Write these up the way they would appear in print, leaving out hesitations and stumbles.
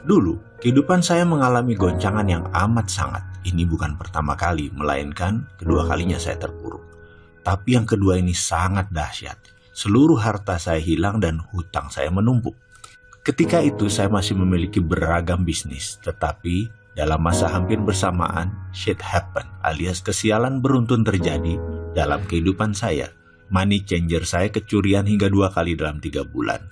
Dulu, kehidupan saya mengalami goncangan yang amat sangat. Ini bukan pertama kali, melainkan kedua kalinya saya terpuruk. Tapi yang kedua ini sangat dahsyat. Seluruh harta saya hilang dan hutang saya menumpuk. Ketika itu saya masih memiliki beragam bisnis, tetapi dalam masa hampir bersamaan, shit happen alias kesialan beruntun terjadi dalam kehidupan saya. Money changer saya kecurian hingga 2 kali dalam 3 bulan.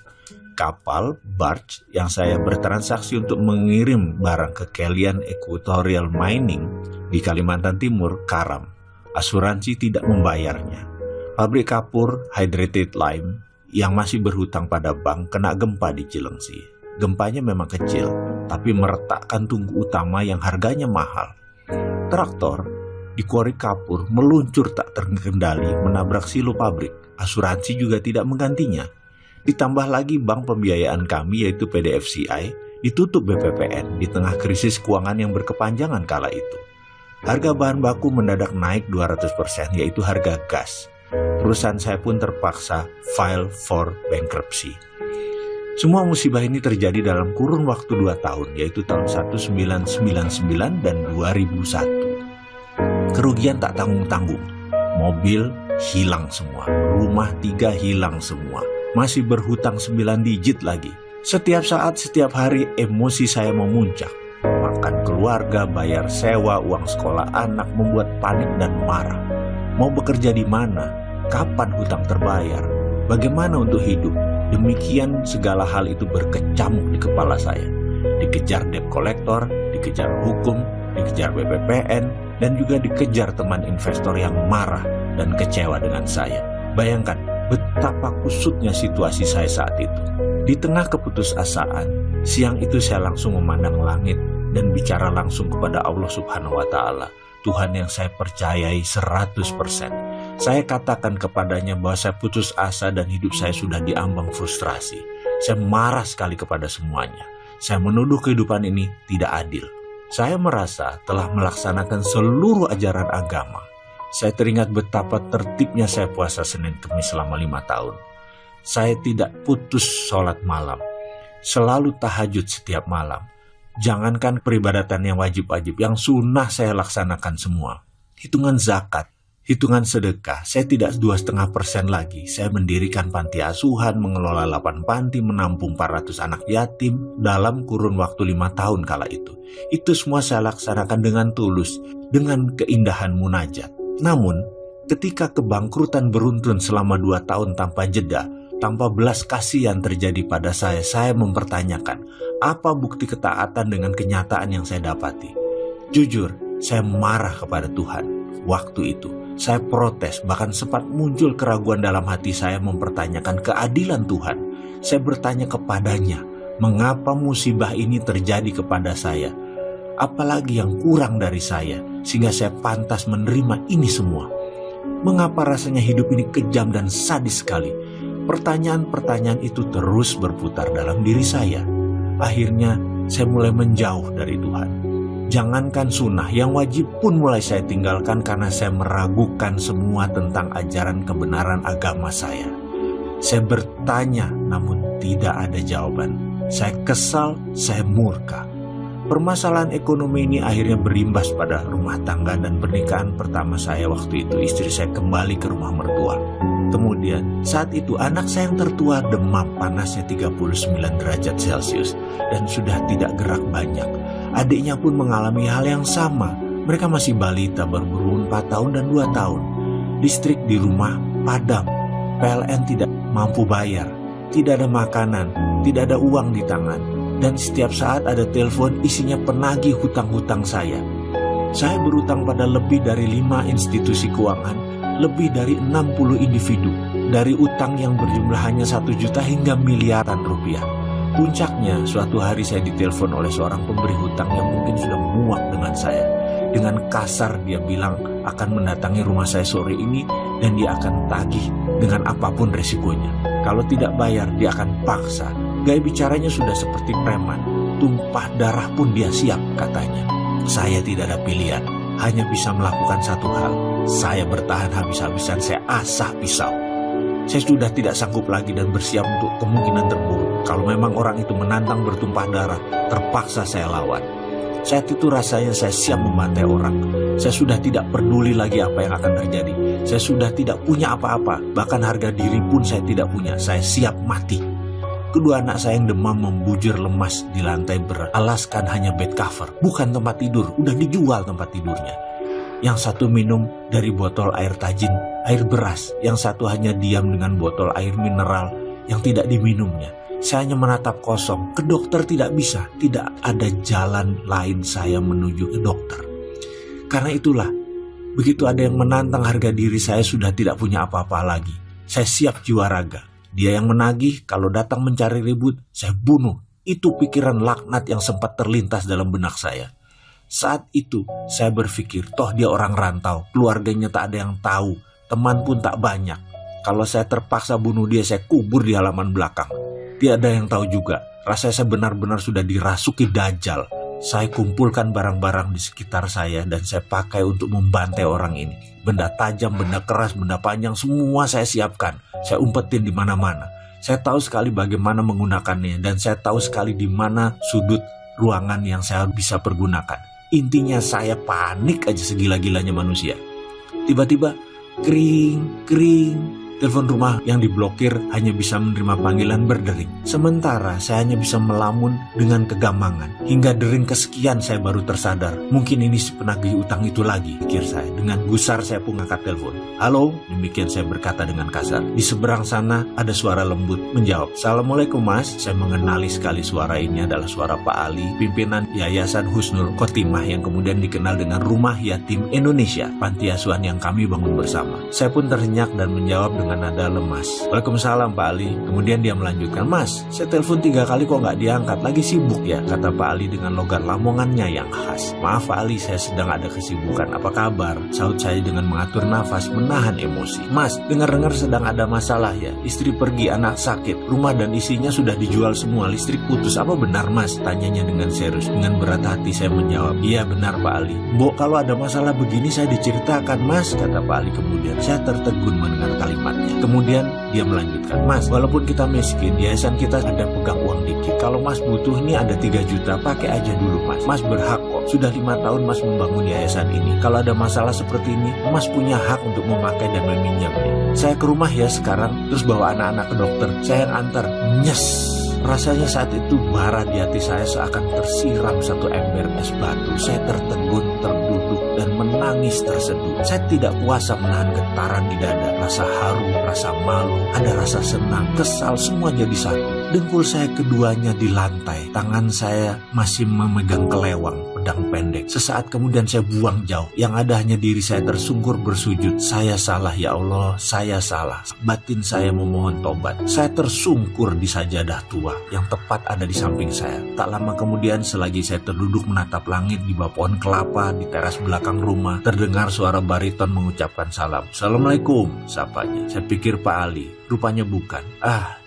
Kapal, barge yang saya bertransaksi untuk mengirim barang ke Kelian Equatorial Mining di Kalimantan Timur karam. Asuransi tidak membayarnya. Pabrik kapur Hydrated Lime yang masih berhutang pada bank kena gempa di Cilengsi. Gempanya memang kecil, tapi meretakkan tungku utama yang harganya mahal. Traktor di kuari kapur meluncur tak terkendali menabrak silo pabrik. Asuransi juga tidak menggantinya. Ditambah lagi bank pembiayaan kami yaitu PDFCI ditutup BPPN di tengah krisis keuangan yang berkepanjangan kala itu. Harga bahan baku mendadak naik 200% yaitu harga gas. Perusahaan saya pun terpaksa file for bankruptcy. Semua musibah ini terjadi dalam kurun waktu 2 tahun yaitu tahun 1999 dan 2001. Kerugian tak tanggung-tanggung. Mobil hilang semua, rumah 3 hilang semua. Masih berhutang 9 digit lagi. Setiap saat, setiap hari emosi saya memuncak. Makan keluarga, bayar sewa, uang sekolah anak membuat panik dan marah. Mau bekerja di mana? Kapan hutang terbayar? Bagaimana untuk hidup? Demikian segala hal itu berkecamuk di kepala saya. Dikejar debt collector, dikejar hukum, dikejar BPPN, dan juga dikejar teman investor yang marah dan kecewa dengan saya. Bayangkan betapa kusutnya situasi saya saat itu. Di tengah keputusasaan, siang itu saya langsung memandang langit dan bicara langsung kepada Allah Subhanahu wa Ta'ala, Tuhan yang saya percayai 100%. Saya katakan kepadanya bahwa saya putus asa dan hidup saya sudah diambang frustrasi. Saya marah sekali kepada semuanya. Saya menuduh kehidupan ini tidak adil. Saya merasa telah melaksanakan seluruh ajaran agama. Saya teringat betapa tertibnya saya puasa Senin Kamis selama 5 tahun. Saya tidak putus sholat malam. Selalu tahajud setiap malam. Jangankan peribadatan yang wajib-wajib, yang sunnah saya laksanakan semua. Hitungan zakat, hitungan sedekah, saya tidak 2,5% lagi. Saya mendirikan panti asuhan, mengelola 8 panti, menampung 400 anak yatim dalam kurun waktu 5 tahun kala itu. Itu semua saya laksanakan dengan tulus, dengan keindahan munajat. Namun, ketika kebangkrutan beruntun selama 2 tahun tanpa jeda, tanpa belas kasihan terjadi pada saya mempertanyakan, apa bukti ketaatan dengan kenyataan yang saya dapati? Jujur, saya marah kepada Tuhan. Waktu itu, saya protes, bahkan sempat muncul keraguan dalam hati saya mempertanyakan keadilan Tuhan. Saya bertanya kepadanya, mengapa musibah ini terjadi kepada saya? Apalagi yang kurang dari saya, sehingga saya pantas menerima ini semua? Mengapa rasanya hidup ini kejam dan sadis sekali? Pertanyaan-pertanyaan itu terus berputar dalam diri saya. Akhirnya, saya mulai menjauh dari Tuhan. Jangankan sunnah, yang wajib pun mulai saya tinggalkan karena saya meragukan semua tentang ajaran kebenaran agama saya. Saya bertanya, namun tidak ada jawaban. Saya kesal, saya murka. Permasalahan ekonomi ini akhirnya berimbas pada rumah tangga dan pernikahan pertama saya waktu itu. Istri saya kembali ke rumah mertua. Kemudian saat itu anak saya yang tertua demam, panasnya 39 derajat Celcius dan sudah tidak gerak banyak. Adiknya pun mengalami hal yang sama. Mereka masih balita, baru berumur 4 tahun dan 2 tahun. Listrik di rumah padam. PLN tidak mampu bayar. Tidak ada makanan, tidak ada uang di tangan. Dan setiap saat ada telepon isinya penagih hutang-hutang saya. Saya berutang pada lebih dari 5 institusi keuangan, lebih dari 60 individu. Dari utang yang berjumlah hanya 1 juta hingga miliaran rupiah. Puncaknya, suatu hari saya ditelepon oleh seorang pemberi hutang yang mungkin sudah muak dengan saya. Dengan kasar dia bilang akan mendatangi rumah saya sore ini dan dia akan tagih dengan apapun resikonya. Kalau tidak bayar, dia akan paksa. Gaya bicaranya sudah seperti preman. Tumpah darah pun dia siap, katanya. Saya tidak ada pilihan, hanya bisa melakukan satu hal. Saya bertahan habis-habisan, saya asah pisau. Saya sudah tidak sanggup lagi dan bersiap untuk kemungkinan terburuk. Kalau memang orang itu menantang bertumpah darah, terpaksa saya lawan. Saat itu rasanya saya siap membantai orang. Saya sudah tidak peduli lagi apa yang akan terjadi. Saya sudah tidak punya apa-apa, bahkan harga diri pun saya tidak punya. Saya siap mati. Kedua anak saya yang demam membujur lemas di lantai beralaskan hanya bed cover, bukan tempat tidur, udah dijual tempat tidurnya. Yang satu minum dari botol air tajin, air beras. Yang satu hanya diam dengan botol air mineral yang tidak diminumnya. Saya hanya menatap kosong. Ke dokter tidak bisa. Tidak ada jalan lain saya menuju ke dokter. Karena itulah, begitu ada yang menantang harga diri saya sudah tidak punya apa-apa lagi. Saya siap jiwa raga. Dia yang menagih, kalau datang mencari ribut, saya bunuh. Itu pikiran laknat yang sempat terlintas dalam benak saya. Saat itu saya berpikir, toh dia orang rantau, keluarganya tak ada yang tahu, teman pun tak banyak. Kalau saya terpaksa bunuh dia, saya kubur di halaman belakang. Tidak ada yang tahu juga, rasanya saya benar-benar sudah dirasuki dajjal. Saya kumpulkan barang-barang di sekitar saya dan saya pakai untuk membantai orang ini. Benda tajam, benda keras, benda panjang, semua saya siapkan. Saya umpetin di mana-mana. Saya tahu sekali bagaimana menggunakannya dan saya tahu sekali di mana sudut ruangan yang saya bisa pergunakan. Intinya saya panik aja segila-gilanya manusia. Tiba-tiba kering, telepon rumah yang diblokir hanya bisa menerima panggilan berdering. Sementara saya hanya bisa melamun dengan kegamangan. Hingga dering kesekian saya baru tersadar. Mungkin ini si penagih utang itu lagi, pikir saya. Dengan gusar saya pun angkat telepon. Halo, demikian saya berkata dengan kasar. Di seberang sana ada suara lembut menjawab. Assalamualaikum mas. Saya mengenali sekali suara ini adalah suara Pak Ali, pimpinan Yayasan Husnul Khotimah yang kemudian dikenal dengan Rumah Yatim Indonesia, panti asuhan yang kami bangun bersama. Saya pun terhenyak dan menjawab dengan nada lemas. Waalaikumsalam Pak Ali. Kemudian dia melanjutkan, mas, saya telepon 3 kali kok nggak diangkat, lagi sibuk ya, kata Pak Ali dengan logat lamongannya yang khas. Maaf Pak Ali, saya sedang ada kesibukan. Apa kabar? Sahut saya dengan mengatur nafas, menahan emosi. Mas, dengar-dengar sedang ada masalah ya, istri pergi, anak sakit, rumah dan isinya sudah dijual semua, listrik putus, apa benar mas? Tanyanya dengan serius. Dengan berat hati saya menjawab, iya benar Pak Ali. Mbok, kalau ada masalah begini saya diceritakan mas, kata Pak Ali kemudian. Saya tertegun mendengar kalimatnya. Kemudian dia melanjutkan, mas, walaupun kita miskin, yayasan kita ada pegang uang dikit. Kalau mas butuh nih ada 3 juta, pakai aja dulu mas. Mas berhak kok, sudah 5 tahun mas membangun yayasan ini. Kalau ada masalah seperti ini, mas punya hak untuk memakai dan meminjamnya. Saya ke rumah ya sekarang, terus bawa anak-anak ke dokter. Saya yang antar. Nyes. Rasanya saat itu bara di hati saya seakan tersiram satu ember es batu. Saya tertegun, terduduk, dan menangis terseduh. Saya tidak kuasa menahan getaran di dada. Rasa haru, rasa malu, ada rasa senang, kesal, semua jadi satu. Dengkul saya keduanya di lantai. Tangan saya masih memegang kelewang, pedang pendek. Sesaat kemudian saya buang jauh. Yang ada hanya diri saya tersungkur bersujud. Saya salah ya Allah, saya salah. Batin saya memohon tobat. Saya tersungkur di sajadah tua yang tepat ada di samping saya. Tak lama kemudian selagi saya terduduk menatap langit di bawah pohon kelapa di teras belakang rumah, terdengar suara bariton mengucapkan salam. Assalamualaikum, sapanya. Saya pikir Pak Ali. Rupanya bukan.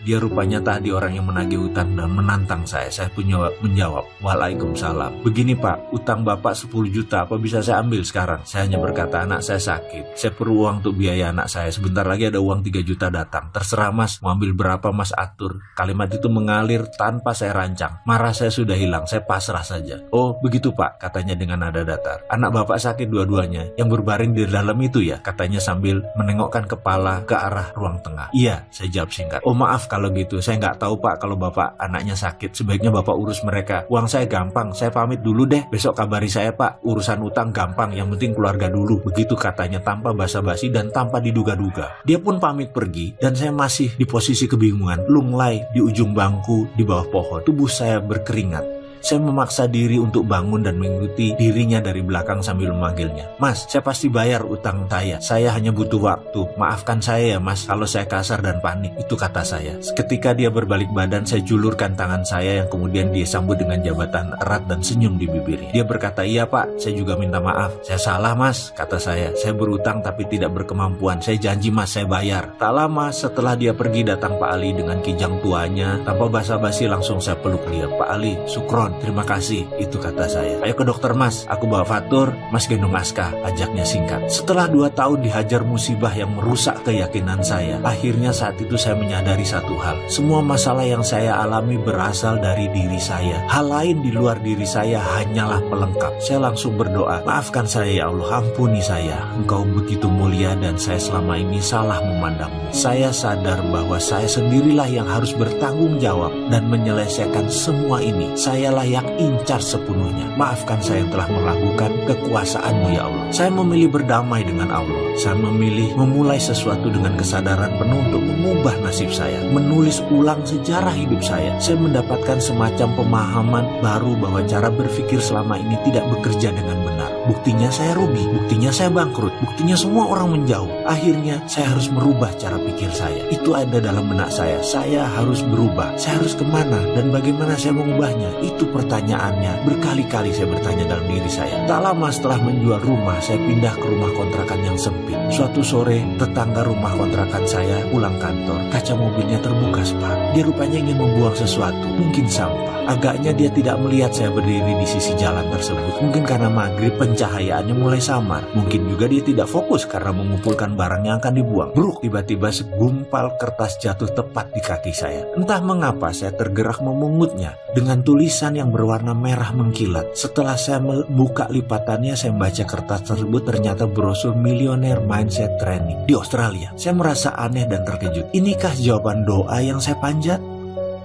Dia rupanya tadi orang yang menagih utang dan menantang saya. Saya pun menjawab, Waalaikumsalam. Begini Pak, utang Bapak 10 juta, apa bisa saya ambil sekarang? Saya hanya berkata, anak saya sakit. Saya perlu uang untuk biaya anak saya. Sebentar lagi ada uang 3 juta datang. Terserah mas, mau ambil berapa mas atur. Kalimat itu mengalir tanpa saya rancang. Marah saya sudah hilang, saya pasrah saja. Oh begitu Pak, katanya dengan nada datar. Anak Bapak sakit dua-duanya, yang berbaring di dalam itu ya, katanya sambil menengokkan kepala ke arah ruang tengah. Iya, saya jawab singkat. Oh maaf kalau gitu, saya nggak tahu Pak kalau Bapak anaknya sakit. Sebaiknya Bapak urus mereka. Uang saya gampang, saya pamit dulu deh. Besok kabari saya Pak, urusan utang gampang, yang penting keluarga dulu. Begitu katanya tanpa basa-basi dan tanpa diduga-duga. Dia pun pamit pergi dan saya masih di posisi kebingungan. Lunglai di ujung bangku di bawah pohon. Tubuh saya berkeringat. Saya memaksa diri untuk bangun dan mengikuti dirinya dari belakang sambil memanggilnya. Mas, saya pasti bayar utang saya. Saya hanya butuh waktu. Maafkan saya ya mas, kalau saya kasar dan panik. Itu kata saya. Ketika dia berbalik badan, saya julurkan tangan saya yang kemudian dia sambut dengan jabatan erat dan senyum di bibirnya. Dia berkata, iya pak, saya juga minta maaf. Saya salah mas, kata saya. Saya berutang tapi tidak berkemampuan. Saya janji mas, saya bayar. Tak lama setelah dia pergi datang Pak Ali dengan kijang tuanya. Tanpa basa-basi langsung saya peluk dia. Pak Ali, syukron. naon, terima kasih, itu kata saya. Ayo ke dokter mas, aku bawa Fatur, mas gendong Aska, ajaknya singkat. Setelah 2 tahun dihajar musibah yang merusak keyakinan saya, akhirnya saat itu saya menyadari satu hal. Semua masalah yang saya alami berasal dari diri saya. Hal lain di luar diri saya hanyalah pelengkap. Saya langsung berdoa, maafkan saya ya Allah, ampuni saya. Engkau begitu mulia dan saya selama ini salah memandangmu. Saya sadar bahwa saya sendirilah yang harus bertanggung jawab dan menyelesaikan semua ini. Sayalah yang incar sepenuhnya. Maafkan saya yang telah meragukan kekuasaan-Mu ya Allah. Saya memilih berdamai dengan Allah. Saya memilih memulai sesuatu dengan kesadaran penuh untuk mengubah nasib saya, menulis ulang sejarah hidup saya. Saya mendapatkan semacam pemahaman baru bahwa cara berpikir selama ini tidak bekerja dengan benar. Buktinya saya rugi, buktinya saya bangkrut, buktinya semua orang menjauh. Akhirnya saya harus merubah cara pikir saya. Itu ada dalam benak saya. Saya harus berubah. Saya harus kemana dan bagaimana saya mengubahnya? Itu pertanyaannya. Berkali-kali saya bertanya dalam diri saya. Tak lama setelah menjual rumah, saya pindah ke rumah kontrakan yang sempit. Suatu sore, tetangga rumah kontrakan saya pulang kantor. Kaca mobilnya terbuka separuh. Dia rupanya ingin membuang sesuatu, mungkin sampah. Agaknya dia tidak melihat saya berdiri di sisi jalan tersebut. Mungkin karena maghrib pencahayaannya mulai samar. Mungkin juga dia tidak fokus karena mengumpulkan barang yang akan dibuang. Bruk, tiba-tiba segumpal kertas jatuh tepat di kaki saya. Entah mengapa saya tergerak memungutnya dengan tulisan yang berwarna merah mengkilat. Setelah saya membuka lipatannya, saya membaca kertas tersebut, ternyata brosur Millionaire Mindset Training di Australia. Saya merasa aneh dan terkejut. Inikah jawaban doa yang saya panjat?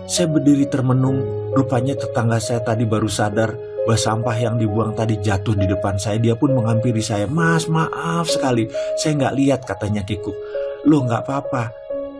Saya berdiri termenung. Rupanya tetangga saya tadi baru sadar bahwa sampah yang dibuang tadi jatuh di depan saya. Dia pun menghampiri saya. Mas, maaf sekali, saya nggak lihat, katanya kikuk. Loh, nggak apa-apa,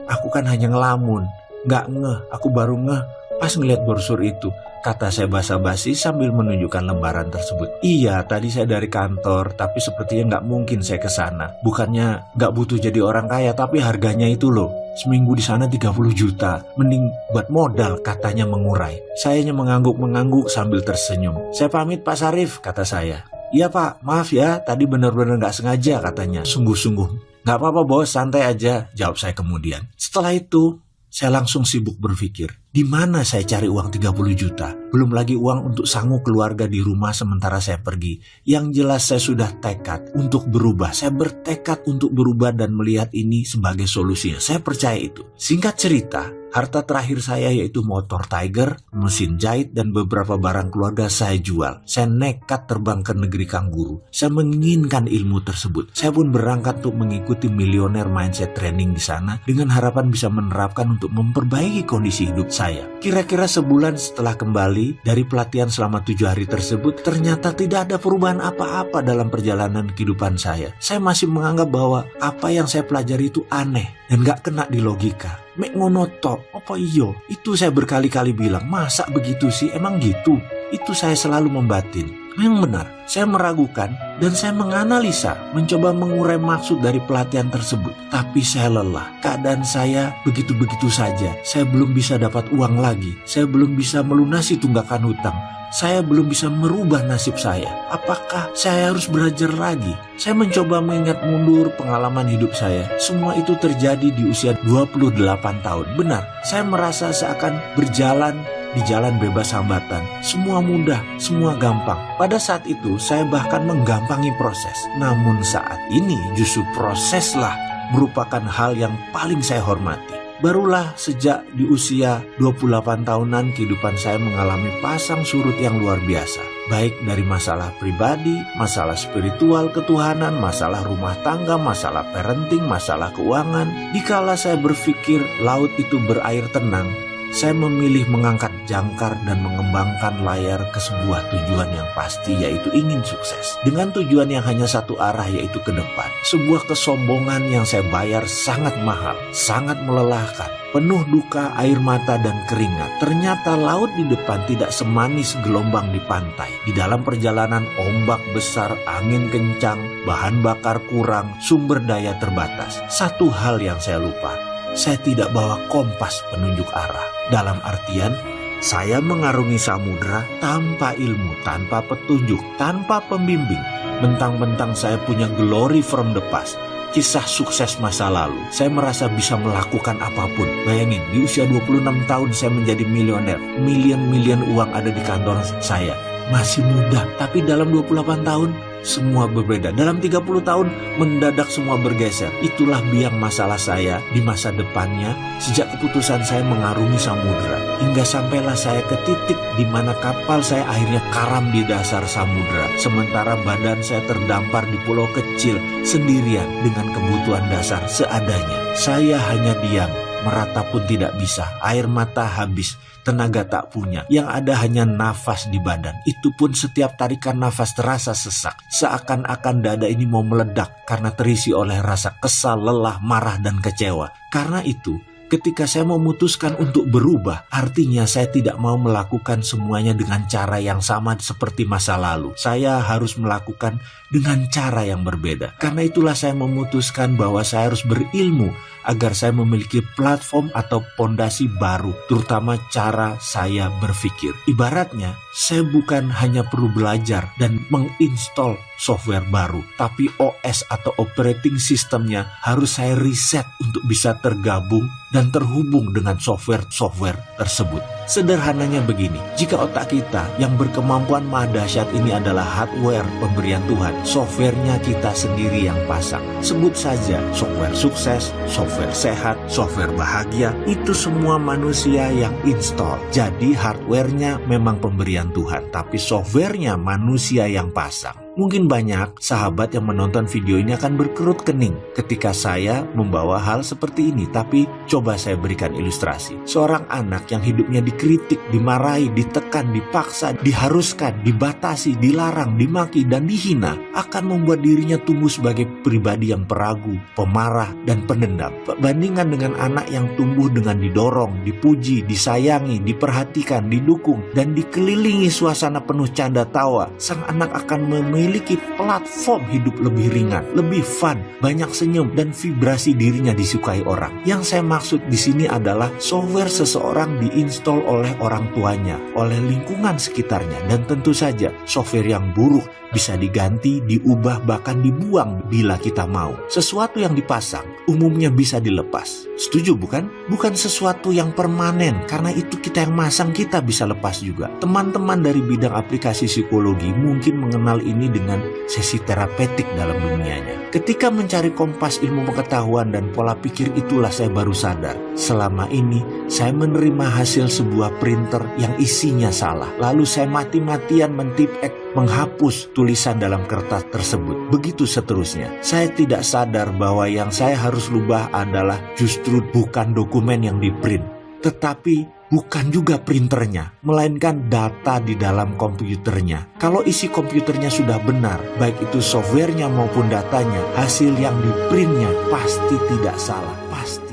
aku kan hanya ngelamun, nggak ngeh, aku baru ngeh pas ngeliat brosur itu, kata saya basa-basi sambil menunjukkan lembaran tersebut. Iya, tadi saya dari kantor, tapi sepertinya nggak mungkin saya ke sana. Bukannya nggak butuh jadi orang kaya, tapi harganya itu loh, seminggu di sana 30 juta, mending buat modal, katanya mengurai. Saya hanya mengangguk-mengangguk sambil tersenyum. Saya pamit Pak Sarif, kata saya. Iya Pak, maaf ya, tadi benar-benar nggak sengaja, katanya sungguh-sungguh. Nggak apa-apa bos, santai aja, jawab saya kemudian. Setelah itu, saya langsung sibuk berpikir, di mana saya cari uang 30 juta? Belum lagi uang untuk sanggup keluarga di rumah sementara saya pergi. Yang jelas saya sudah tekad untuk berubah. Saya bertekad untuk berubah dan melihat ini sebagai solusinya. Saya percaya itu. Singkat cerita, harta terakhir saya yaitu motor Tiger, mesin jahit, dan beberapa barang keluarga saya jual. Saya nekat terbang ke negeri Kangguru. Saya menginginkan ilmu tersebut. Saya pun berangkat untuk mengikuti Millionaire Mindset Training di sana dengan harapan bisa menerapkan untuk memperbaiki kondisi hidup saya. Kira-kira sebulan setelah kembali dari pelatihan selama 7 hari tersebut, ternyata tidak ada perubahan apa-apa dalam perjalanan kehidupan saya. Saya masih menganggap bahwa apa yang saya pelajari itu aneh dan gak kena di logika. Mek ngono tok, apa iyo? Itu saya berkali-kali bilang, masa begitu sih? Emang gitu? Itu saya selalu membatin. Yang benar, saya meragukan dan saya menganalisa, mencoba mengurai maksud dari pelatihan tersebut. Tapi saya lelah, keadaan saya begitu-begitu saja. Saya belum bisa dapat uang lagi. Saya belum bisa melunasi tunggakan hutang. Saya belum bisa merubah nasib saya. Apakah saya harus belajar lagi? Saya mencoba mengingat mundur pengalaman hidup saya. Semua itu terjadi di usia 28 tahun. Benar, saya merasa seakan berjalan di jalan bebas hambatan. Semua mudah, semua gampang. Pada saat itu saya bahkan menggampangi proses. Namun saat ini justru proseslah merupakan hal yang paling saya hormati. Barulah sejak di usia 28 tahunan kehidupan saya mengalami pasang surut yang luar biasa. Baik dari masalah pribadi, masalah spiritual, ketuhanan, masalah rumah tangga, masalah parenting, masalah keuangan. Dikala saya berpikir laut itu berair tenang, saya memilih mengangkat jangkar dan mengembangkan layar ke sebuah tujuan yang pasti, yaitu ingin sukses. Dengan tujuan yang hanya satu arah, yaitu ke depan. Sebuah kesombongan yang saya bayar sangat mahal, sangat melelahkan. Penuh duka, air mata, dan keringat. Ternyata laut di depan tidak semanis gelombang di pantai. Di dalam perjalanan ombak besar, angin kencang, bahan bakar kurang, sumber daya terbatas. Satu hal yang saya lupa, saya tidak bawa kompas penunjuk arah. Dalam artian, saya mengarungi samudera tanpa ilmu, tanpa petunjuk, tanpa pembimbing. Mentang-mentang saya punya glory from the past, kisah sukses masa lalu. Saya merasa bisa melakukan apapun. Bayangin, di usia 26 tahun saya menjadi milioner. Milion-milion uang ada di kantor saya. Masih muda, tapi dalam 28 tahun semua berbeda. Dalam 30 tahun mendadak semua bergeser. Itulah biang masalah saya di masa depannya sejak keputusan saya mengarungi samudera. Hingga sampailah saya ke titik di mana kapal saya akhirnya karam di dasar samudera. Sementara badan saya terdampar di pulau kecil sendirian dengan kebutuhan dasar seadanya. Saya hanya diam, merata pun tidak bisa, air mata habis, tenaga tak punya, yang ada hanya nafas di badan. Itu pun setiap tarikan nafas terasa sesak, seakan-akan dada ini mau meledak karena terisi oleh rasa kesal, lelah, marah, dan kecewa. Karena itu, ketika saya memutuskan untuk berubah, artinya saya tidak mau melakukan semuanya dengan cara yang sama seperti masa lalu. Saya harus melakukan dengan cara yang berbeda. Karena itulah saya memutuskan bahwa saya harus berilmu agar saya memiliki platform atau pondasi baru, terutama cara saya berpikir. Ibaratnya, saya bukan hanya perlu belajar dan menginstall software baru, tapi OS atau operating systemnya harus saya riset untuk bisa tergabung dan terhubung dengan software-software tersebut. Sederhananya begini, jika otak kita yang berkemampuan maha dahsyat ini adalah hardware pemberian Tuhan, softwarenya kita sendiri yang pasang. Sebut saja software sukses, software sehat, software bahagia, itu semua manusia yang install. Jadi hardwarenya memang pemberian Tuhan, tapi softwarenya manusia yang pasang. Mungkin banyak sahabat yang menonton video ini akan berkerut kening ketika saya membawa hal seperti ini, tapi coba saya berikan ilustrasi. Seorang anak yang hidupnya dikritik, dimarahi, ditekan, dipaksa, diharuskan, dibatasi, dilarang, dimaki, dan dihina akan membuat dirinya tumbuh sebagai pribadi yang peragu, pemarah, dan pendendam. Bandingkan dengan anak yang tumbuh dengan didorong, dipuji, disayangi, diperhatikan, didukung, dan dikelilingi suasana penuh canda tawa, sang anak akan memiliki platform hidup lebih ringan, lebih fun, banyak senyum, dan vibrasi dirinya disukai orang. Yang saya maksud di sini adalah software seseorang diinstal oleh orang tuanya, oleh lingkungan sekitarnya, dan tentu saja software yang buruk bisa diganti, diubah, bahkan dibuang bila kita mau. Sesuatu yang dipasang umumnya bisa dilepas. Setuju bukan? Bukan sesuatu yang permanen, karena itu kita yang masang, kita bisa lepas juga. Teman-teman dari bidang aplikasi psikologi mungkin mengenal ini dengan sesi terapeutik dalam dunianya. Ketika mencari kompas ilmu pengetahuan dan pola pikir, itulah saya baru sadar. Selama ini saya menerima hasil sebuah printer yang isinya salah. Lalu saya mati-matian mentipek, menghapus tulisan dalam kertas tersebut. Begitu seterusnya. Saya tidak sadar bahwa yang saya harus rubah adalah justru bukan dokumen yang di-print, tetapi bukan juga printernya, melainkan data di dalam komputernya. Kalau isi komputernya sudah benar, baik itu softwarenya maupun datanya, hasil yang di-printnya pasti tidak salah, pasti.